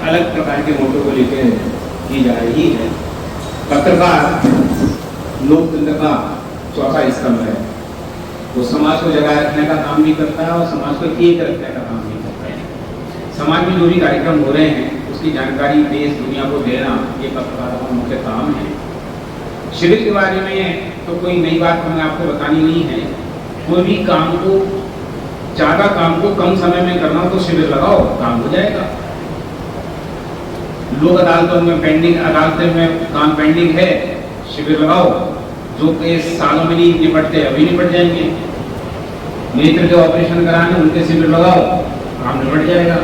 अलग प्रकार के मोटो को लेकर की जा रही है। पत्रकार लोकतंत्र का चौथा स्तंभ है। वो समाज को जगाए रखने का काम भी करता है और समाज को एक रखने का काम भी करता है। समाज में जो भी कार्यक्रम हो रहे हैं उसकी जानकारी देश दुनिया को देना ये पत्रकारों का मुख्य काम है। शिविर के बारे में तो कोई नई बात हमें आपको बतानी नहीं है। कोई भी काम को ज़्यादा काम को कम समय में करना हो तो शिविर लगाओ, काम हो जाएगा। लोक अदालतों में काम पेंडिंग है, शिविर लगाओ। जो केस सालों में नहीं निपटते अभी निपट जाएंगे। नेत्र के ऑपरेशन कराने उनके शिविर लगाओ, काम निपट जाएगा।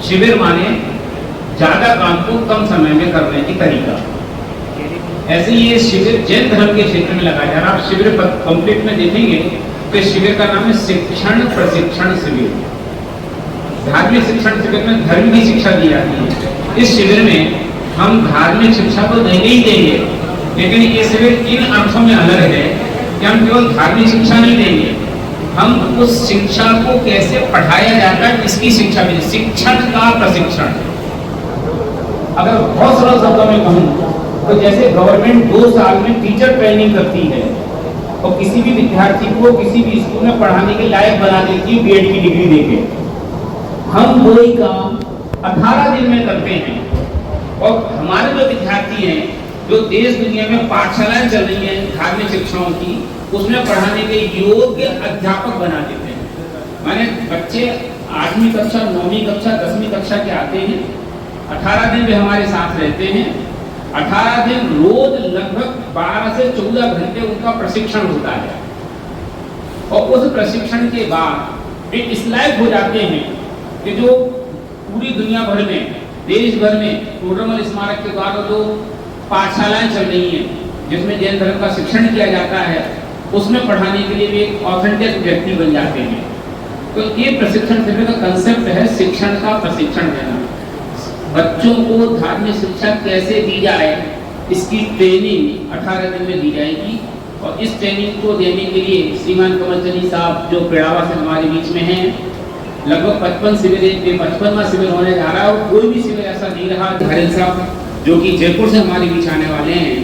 शिविर माने ज्यादा काम को कम समय में करने की तरीका। ऐसे ये शिविर जैन धर्म के क्षेत्र में लगाया जा रहा है। आप शिविर कंप्लीट में देखेंगे तो शिविर का नाम है शिक्षण प्रशिक्षण शिविर। धार्मिक शिक्षण शिविर में धर्म की शिक्षा दी जाती है। इस शिविर में हम धार्मिक शिक्षा तो देंगे ही देंगे, लेकिन ये शिविर इन अर्थों में अलग है कि हम केवल धार्मिक शिक्षा नहीं देंगे, हम उस शिक्षा को कैसे पढ़ाया जाता है इसकी शिक्षा भी। शिक्षण का प्रशिक्षण, अगर बहुत सरल शब्दों में कहूँ तो जैसे गवर्नमेंट 2 साल में टीचर ट्रेनिंग करती है और किसी भी विद्यार्थी को किसी भी स्कूल में पढ़ाने के लायक बना देती है बीएड की डिग्री देके, हम वही काम 18 दिन में करते हैं। और हमारे जो विद्यार्थी हैं जो देश दुनिया में पाठशालाएं चल रही हैं धार्मिक शिक्षाओं की, उसमें पढ़ाने के योग्य अध्यापक बना देते हैं। माने बच्चे 8वीं कक्षा 9वीं कक्षा 10वीं कक्षा के आते हैं, 18 दिन भी हमारे साथ रहते हैं। 18 दिन रोज लगभग 12 से 14 घंटे उनका प्रशिक्षण होता है और उस प्रशिक्षण के बाद वे इस लायक हो जाते हैं कि जो पूरी दुनिया भर में देश भर में टोडरमल स्मारक के द्वारा जो पाठशालाएं चल रही हैं जिसमें जैन धर्म का शिक्षण किया जाता है, उसमें पढ़ाने के लिए भी एक ऑथेंटिक व्यक्ति बन जाते हैं। तो ये प्रशिक्षण शिविर का कंसेप्ट है शिक्षण का प्रशिक्षण देना। बच्चों को धार्मिक शिक्षा कैसे दी जाए इसकी ट्रेनिंग 18 दिन में दी जाएगी। और इस ट्रेनिंग को देने के लिए श्रीमान कमलचंदी साहब जो पेड़ावा से हमारे बीच में हैं, लगभग 55 शिविर 55वां शिविर होने जा रहा है और कोई भी शिविर ऐसा नहीं रहा। हरिल साहब जो कि जयपुर से हमारे बीच आने वाले हैं,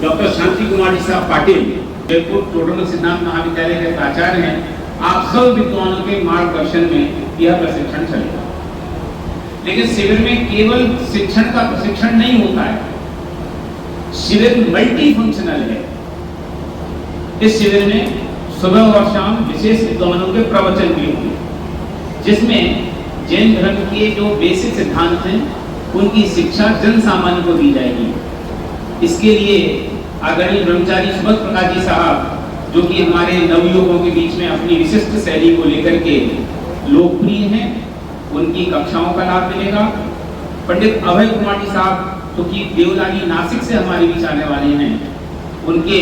डॉक्टर शांति कुमार साहब पाटिल जयपुर टोडरमल सिद्धांत महाविद्यालय के प्राचार्य हैं। आप सब विद्वानों के मार्गदर्शन में यह प्रशिक्षण चलेगा। लेकिन शिविर में केवल शिक्षण का प्रशिक्षण नहीं होता है, शिविर मल्टी फंक्शनल है। इस शिविर में सुबह और शाम विशेष विद्वानों के प्रवचन भी होंगे, जिसमें जैन धर्म के जो बेसिक सिद्धांत हैं उनकी शिक्षा जन सामान्य को दी जाएगी। इसके लिए आदरणीय ब्रह्मचारी सुमत प्रकाश जी साहब जो कि हमारे नवयुवकों के बीच में अपनी विशिष्ट शैली को लेकर के लोकप्रिय हैं, उनकी कक्षाओं का लाभ मिलेगा। पंडित अभय कुमार जी साहब जो कि देवलाली नासिक से हमारे बीच आने वाले हैं, उनके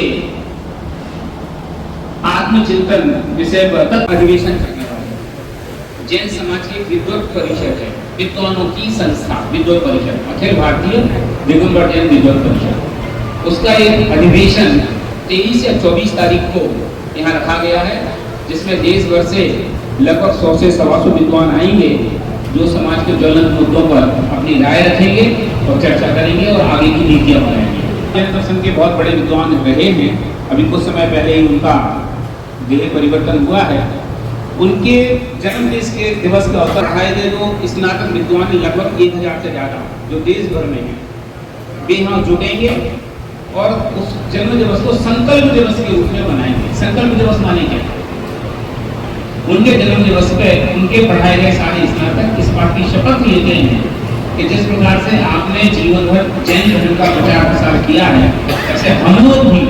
आत्मचिंतन विषय पर अधिवेशन करने वाले हैं। जैन समाज की विद्वत परिषद है, विद्वानों की संस्था विद्वत परिषद, अखिल भारतीय दिगंबर जैन विद्वत परिषद, उसका एक अधिवेशन 23 या 24 तारीख को यहाँ रखा गया है, जिसमें देश भर से लगभग 100 से 125 विद्वान आएंगे जो समाज के ज्वलंत मुद्दों पर अपनी राय रखेंगे और चर्चा करेंगे और आगे की नीतियां बनाएंगे। जैन दर्शन के बहुत बड़े विद्वान रहे हैं, अभी कुछ समय पहले ही उनका देह परिवर्तन हुआ है। उनके जन्म दिवस के अवसर आए थे जो स्नातक विद्वान लगभग 1000 से ज़्यादा जो देश भर में हैं, वे यहाँ जुटेंगे और उस जन्म दिवस को संकल्प दिवस के रूप में मनाएंगे। संकल्प दिवस माने क्या? उनके जन्म दिवस पे उनके पढ़ाए गए सारे स्नातक इस बात की शपथ लेते हैं कि जिस प्रकार से आपने जीवन भर जैन धर्म का प्रचार प्रसार किया है, ऐसे हम लोग भी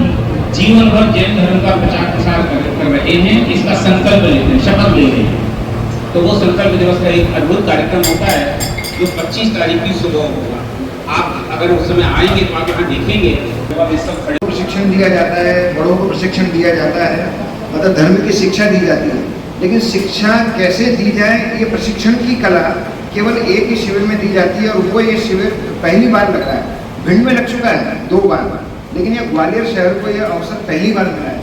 जीवन भर जैन धर्म का प्रचार प्रसार कर रहे हैं। इसका संकल्प लेते हैं, शपथ लेते हैं। तो वो संकल्प दिवस का एक अद्भुत कार्यक्रम होता है जो 25 तारीख की सुबह होगा। आप अगर उस समय आएंगे तो आप यहाँ देखेंगे प्रशिक्षण दिया जाता है, बड़ों को प्रशिक्षण दिया जाता है, मतलब धर्म की शिक्षा दी जाती है। लेकिन शिक्षा कैसे दी जाए, ये प्रशिक्षण की कला केवल एक ही शिविर में दी जाती है और वो ये शिविर पहली बार लगा है। भिंड में लग चुका है 2 बार, लेकिन ये ग्वालियर शहर को यह अवसर पहली बार मिला है।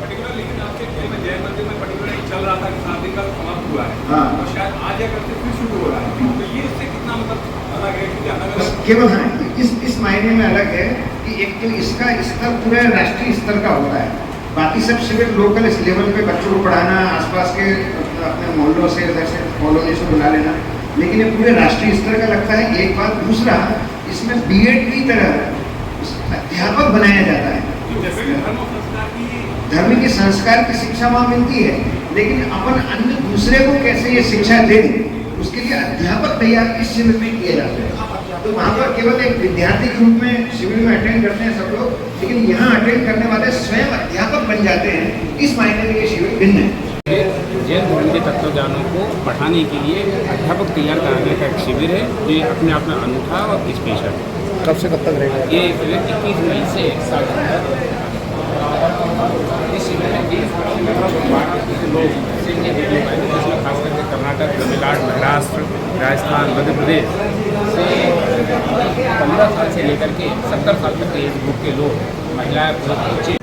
लेकिन आपके जैन मंदिर में पर्टिकुलर चल रहा था कि 7 दिन का समाप्त हुआ है, हाँ, तो शायद आज या कल से फिर शुरू हो रहा है, तो ये इससे कितना मतलब अलग है कि अलग अलग केवल हाँ, इस मायने में अलग है कि एक तो इसका स्तर पूरे राष्ट्रीय स्तर का होता है, बाकी सब शिविर लोकल इस लेवल पे बच्चों को पढ़ाना, आसपास के अपने मोहल्लों से इधर से कॉलोनी से बुला लेना, लेकिन ये पूरे राष्ट्रीय स्तर का लगता है। एक बात, दूसरा इसमें बीएड की तरह अध्यापक बनाया जाता है। जैसे कि धर्म और संस्कार की धर्म के संस्कार की शिक्षा वहाँ मिलती है, लेकिन अपन अन्य दूसरे को कैसे ये शिक्षा दें, उसके लिए अध्यापक तैयार इस शिविर में किए जाते हैं। तो वहाँ पर केवल एक विद्यार्थी के रूप में शिविर में अटेंड करते हैं सब लोग, लेकिन यहाँ अटेंड करने वाले स्वयं अध्यापक बन जाते हैं। इस मायने में ये शिविर भिन्न है। जैन धर्म के तत्वज्ञानों को पढ़ाने के लिए अध्यापक तैयार कराने का एक शिविर है, जो ये अपने आप में अनूठा और स्पेशल है। कब से कब तक रहेगा? ये 21 मई से 7 तक इस शिविर में देश लगभग 12 लोग से ये लोग आए, जिसमें खास करके कर्नाटक, तमिलनाडु, महाराष्ट्र, राजस्थान, मध्य प्रदेश से 15 साल से लेकर के 70 साल तक के एज ग्रुप के लोग, महिलाएं, पुरुष, बच्चे